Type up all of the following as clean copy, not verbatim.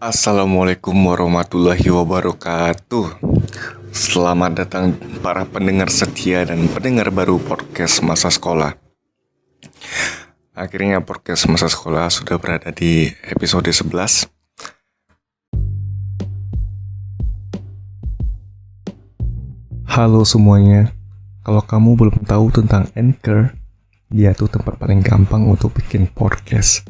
Assalamualaikum warahmatullahi wabarakatuh. Selamat datang para pendengar setia dan pendengar baru podcast masa sekolah. Akhirnya podcast masa sekolah sudah berada di episode 11. Halo semuanya. Kalau kamu belum tahu tentang Anchor, dia tuh tempat paling gampang untuk bikin podcast.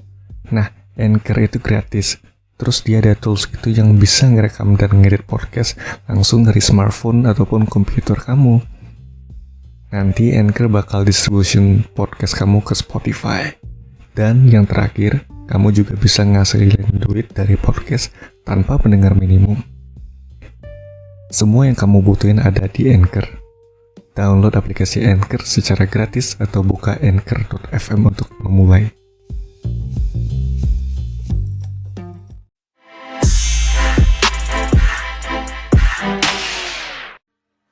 Nah, Anchor itu gratis. Terus dia ada tools gitu yang bisa ngerekam dan ngedit podcast langsung dari smartphone ataupun komputer kamu. Nanti Anchor bakal distribution podcast kamu ke Spotify. Dan yang terakhir, kamu juga bisa ngasilin duit dari podcast tanpa pendengar minimum. Semua yang kamu butuhin ada di Anchor. Download aplikasi Anchor secara gratis atau buka anchor.fm untuk memulai.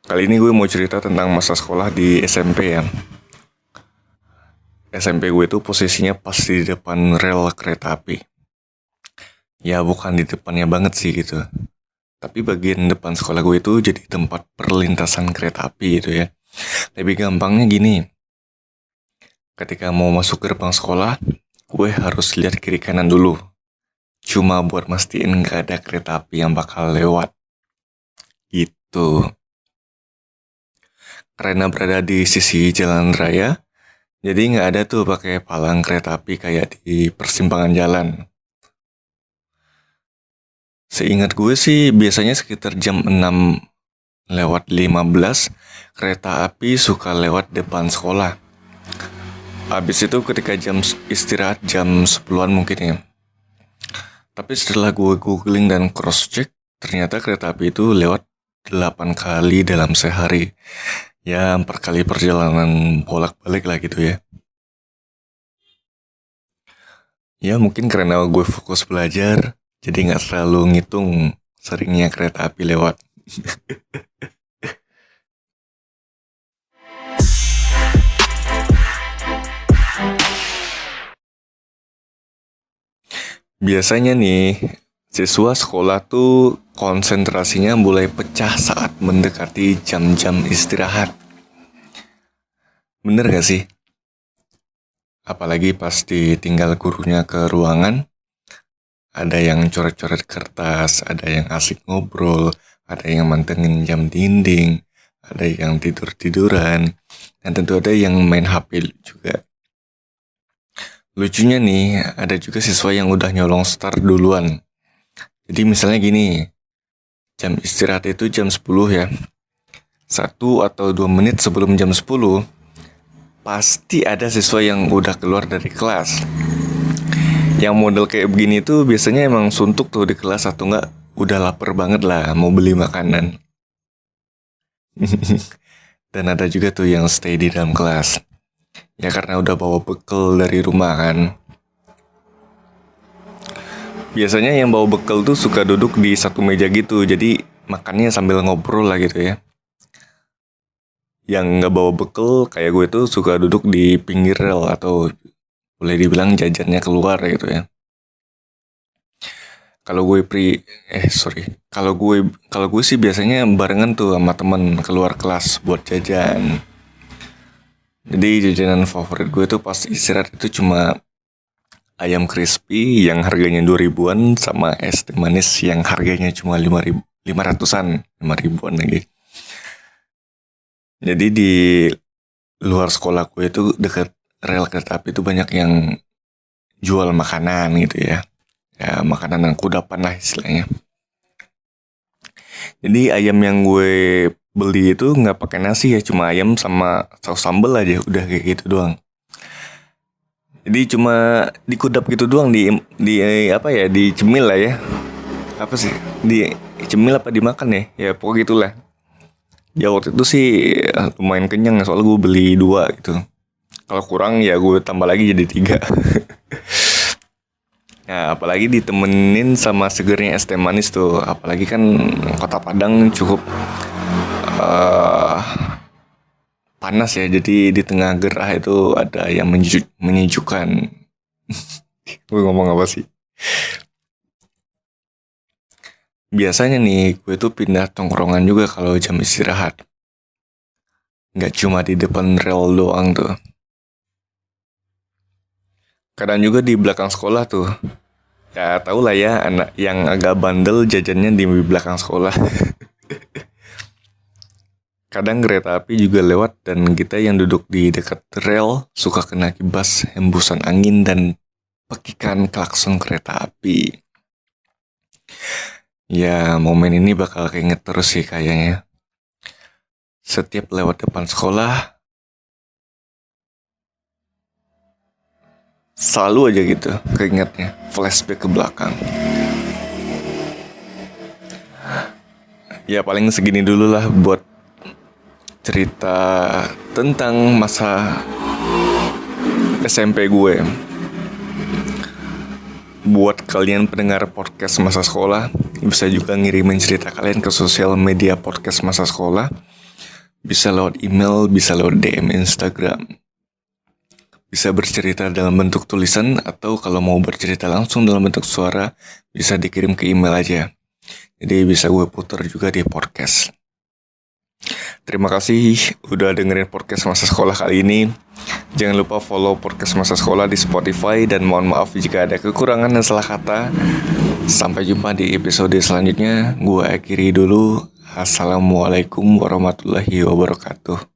Kali ini gue mau cerita tentang masa sekolah di SMP ya. SMP gue itu posisinya pas di depan rel kereta api. Ya bukan di depannya banget sih gitu. Tapi bagian depan sekolah gue itu jadi tempat perlintasan kereta api gitu ya. Lebih gampangnya gini. Ketika mau masuk gerbang sekolah, gue harus lihat kiri kanan dulu. Cuma buat mastiin gak ada kereta api yang bakal lewat. Gitu. Karena berada di sisi jalan raya, jadi nggak ada tuh pakai palang kereta api kayak di persimpangan jalan. Seingat gue sih biasanya sekitar jam 6 lewat 15 kereta api suka lewat depan sekolah. Habis itu ketika jam istirahat jam 10-an mungkin ya. Tapi setelah gue googling dan cross check, ternyata kereta api itu lewat 8 kali dalam sehari. Ya 4 kali perjalanan bolak-balik lah gitu ya. Ya mungkin karena gue fokus belajar, jadi gak selalu ngitung seringnya kereta api lewat. Biasanya nih, siswa sekolah tuh konsentrasinya mulai pecah saat mendekati jam-jam istirahat. Bener gak sih? Apalagi pas ditinggal gurunya ke ruangan, ada yang coret-coret kertas, ada yang asik ngobrol, ada yang mantengin jam dinding, ada yang tidur-tiduran, dan tentu ada yang main HP juga. Lucunya nih, ada juga siswa yang udah nyolong start duluan. Jadi misalnya gini, jam istirahat itu jam 10 ya. 1 atau 2 menit sebelum jam 10, pasti ada siswa yang udah keluar dari kelas. Yang model kayak begini tuh biasanya emang suntuk tuh di kelas atau enggak udah lapar banget lah mau beli makanan. Dan ada juga tuh yang stay di dalam kelas. Ya karena udah bawa bekal dari rumah kan. Biasanya yang bawa bekal tuh suka duduk di satu meja gitu, jadi makannya sambil ngobrol lah gitu ya. Yang nggak bawa bekal kayak gue tuh suka duduk di pinggir rel atau boleh dibilang jajannya keluar gitu ya. Kalau gue sih biasanya barengan tuh sama temen keluar kelas buat jajan. Jadi jajanan favorit gue tuh pas istirahat itu cuma ayam crispy yang harganya 2 ribuan sama es teh manis yang harganya cuma 500-an, 5 ribuan lagi. Jadi di luar sekolah gue itu dekat rel kereta api itu banyak yang jual makanan gitu ya. Ya makanan yang kudapan lah istilahnya. Jadi ayam yang gue beli itu nggak pakai nasi ya, cuma ayam sama saus sambal aja, udah kayak gitu doang. Jadi cuma dikudap gitu doang di apa ya, dicemil lah ya. Apa sih? Dicemil apa dimakan ya? Ya pokoknya gitulah. Ya waktu itu sih lumayan kenyang soalnya gue beli 2 gitu. Kalau kurang ya gue tambah lagi jadi 3. Nah apalagi ditemenin sama segernya es teh manis tuh. Apalagi kan kota Padang cukup panas ya. Jadi di tengah gerah itu ada yang menyejukkan. Gue ngomong apa sih? Biasanya nih, gue tuh pindah tongkrongan juga kalau jam istirahat. Nggak cuma di depan rel doang tuh. Kadang juga di belakang sekolah tuh. Ya tau lah ya, anak yang agak bandel jajannya di belakang sekolah. Kadang kereta api juga lewat dan kita yang duduk di dekat rel suka kena kibas hembusan angin dan pekikan klakson kereta api. Ya, momen ini bakal keinget terus sih kayaknya. Setiap lewat depan sekolah, selalu aja gitu keingetnya, flashback ke belakang. Ya paling segini dulu lah buat cerita tentang masa SMP gue. Buat kalian pendengar podcast masa sekolah, bisa juga ngirimin cerita kalian ke sosial media podcast masa sekolah. Bisa lewat email, bisa lewat DM Instagram. Bisa bercerita dalam bentuk tulisan, atau kalau mau bercerita langsung dalam bentuk suara, bisa dikirim ke email aja. Jadi bisa gue putar juga di podcast. Terima kasih udah dengerin podcast masa sekolah kali ini. Jangan lupa follow podcast masa sekolah di Spotify, dan mohon maaf jika ada kekurangan dan salah kata. Sampai jumpa di episode selanjutnya. Gue akhiri dulu. Assalamualaikum warahmatullahi wabarakatuh.